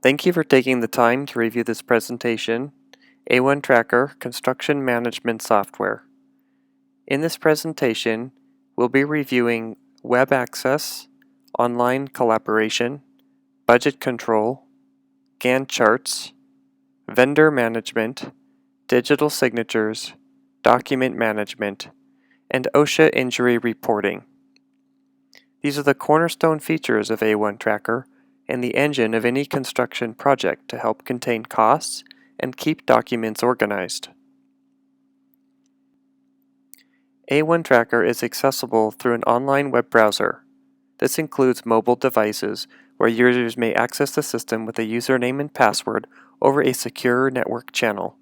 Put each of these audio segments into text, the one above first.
Thank you for taking the time to review this presentation, A1 Tracker Construction Management Software. In this presentation, we'll be reviewing web access, online collaboration, budget control, Gantt charts, vendor management, digital signatures, document management, and OSHA injury reporting. These are the cornerstone features of A1 Tracker and the engine of any construction project to help contain costs and keep documents organized. A1 Tracker is accessible through an online web browser. This includes mobile devices where users may access the system with a username and password over a secure network channel.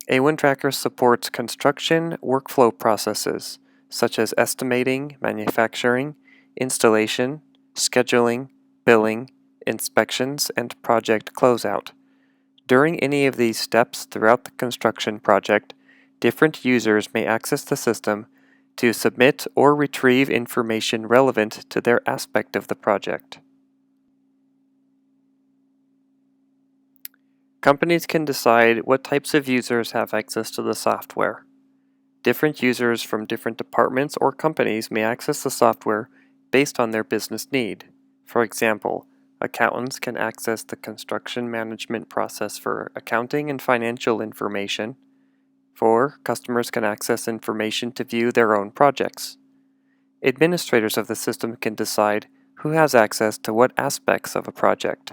A1 Tracker supports construction workflow processes such as estimating, manufacturing, installation, scheduling, billing, inspections, and project closeout. During any of these steps throughout the construction project, different users may access the system to submit or retrieve information relevant to their aspect of the project. Companies can decide what types of users have access to the software. Different users from different departments or companies may access the software based on their business need. For example, accountants can access the construction management process for accounting and financial information. Customers can access information to view their own projects. Administrators of the system can decide who has access to what aspects of a project.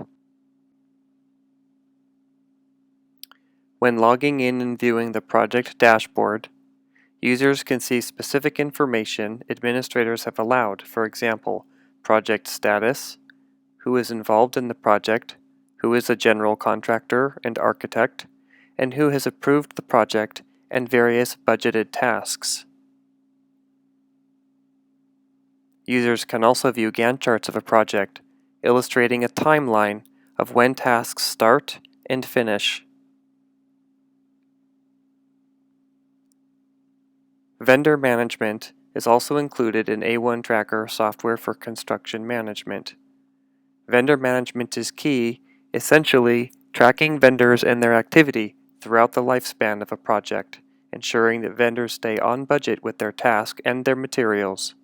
When logging in and viewing the project dashboard, users can see specific information administrators have allowed, for example, project status, who is involved in the project, who is a general contractor and architect, and who has approved the project and various budgeted tasks. Users can also view Gantt charts of a project, illustrating a timeline of when tasks start and finish. Vendor management is also included in A1 Tracker software for construction management. Vendor management is key, essentially tracking vendors and their activity throughout the lifespan of a project, ensuring that vendors stay on budget with their task and their materials.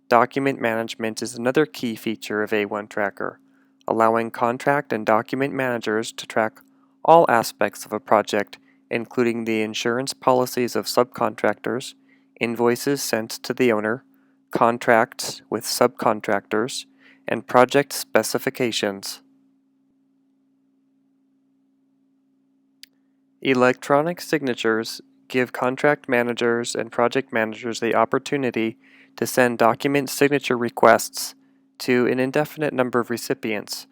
Document management is another key feature of A1 Tracker, allowing contract and document managers to track all aspects of a project, including the insurance policies of subcontractors, invoices sent to the owner, contracts with subcontractors, and project specifications. Electronic signatures give contract managers and project managers the opportunity to send document signature requests to an indefinite number of recipients,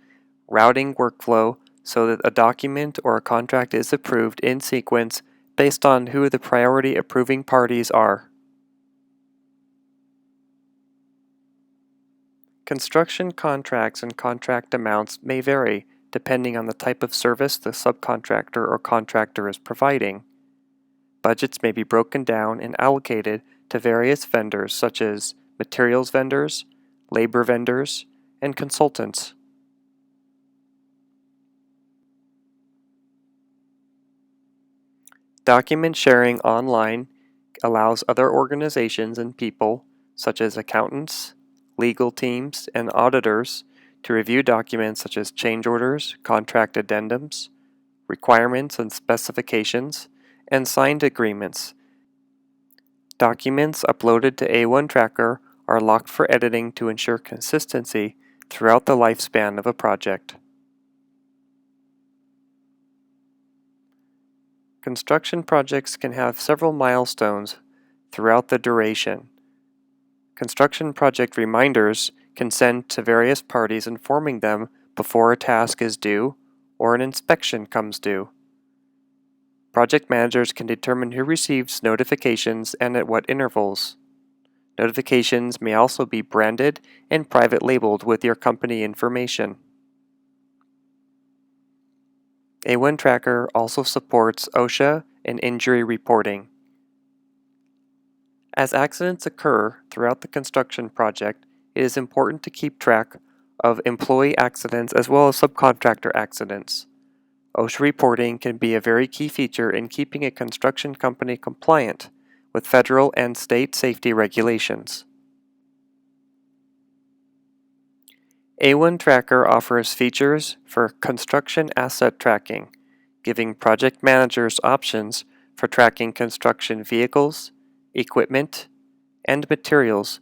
routing workflow so that a document or a contract is approved in sequence based on who the priority approving parties are. Construction contracts and contract amounts may vary depending on the type of service the subcontractor or contractor is providing. Budgets may be broken down and allocated to various vendors such as materials vendors, labor vendors, and consultants. Document sharing online allows other organizations and people, such as accountants, legal teams, and auditors, to review documents such as change orders, contract addendums, requirements and specifications, and signed agreements. Documents uploaded to A1 Tracker are locked for editing to ensure consistency throughout the lifespan of a project. Construction projects can have several milestones throughout the duration. Construction project reminders can send to various parties informing them before a task is due or an inspection comes due. Project managers can determine who receives notifications and at what intervals. Notifications may also be branded and private labeled with your company information. A1 Tracker also supports OSHA and injury reporting. As accidents occur throughout the construction project, it is important to keep track of employee accidents as well as subcontractor accidents. OSHA reporting can be a very key feature in keeping a construction company compliant with federal and state safety regulations. A1 Tracker offers features for construction asset tracking, giving project managers options for tracking construction vehicles, equipment, and materials.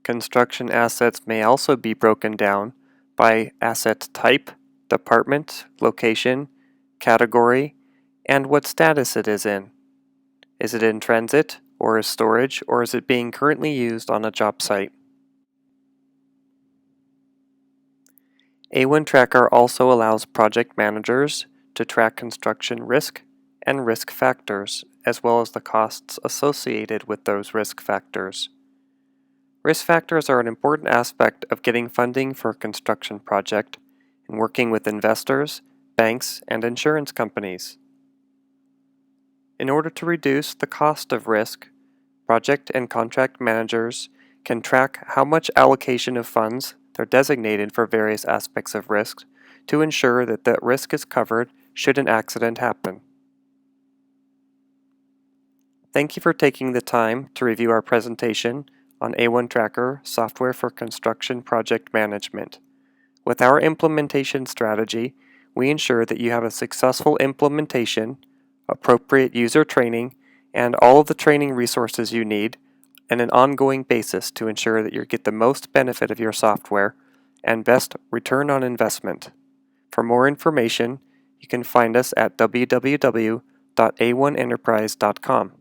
Construction assets may also be broken down by asset type, department, location, category, and what status it is in. Is it in transit, or is storage, or is it being currently used on a job site? A1 Tracker also allows project managers to track construction risk and risk factors, as well as the costs associated with those risk factors. Risk factors are an important aspect of getting funding for a construction project and working with investors, banks, and insurance companies. In order to reduce the cost of risk, project and contract managers can track how much allocation of funds they're designated for various aspects of risk to ensure that that risk is covered should an accident happen. Thank you for taking the time to review our presentation on A1 Tracker software for construction project management. With our implementation strategy, we ensure that you have a successful implementation, appropriate user training, and all of the training resources you need, and an ongoing basis to ensure that you get the most benefit of your software and best return on investment. For more information, you can find us at www.a1enterprise.com.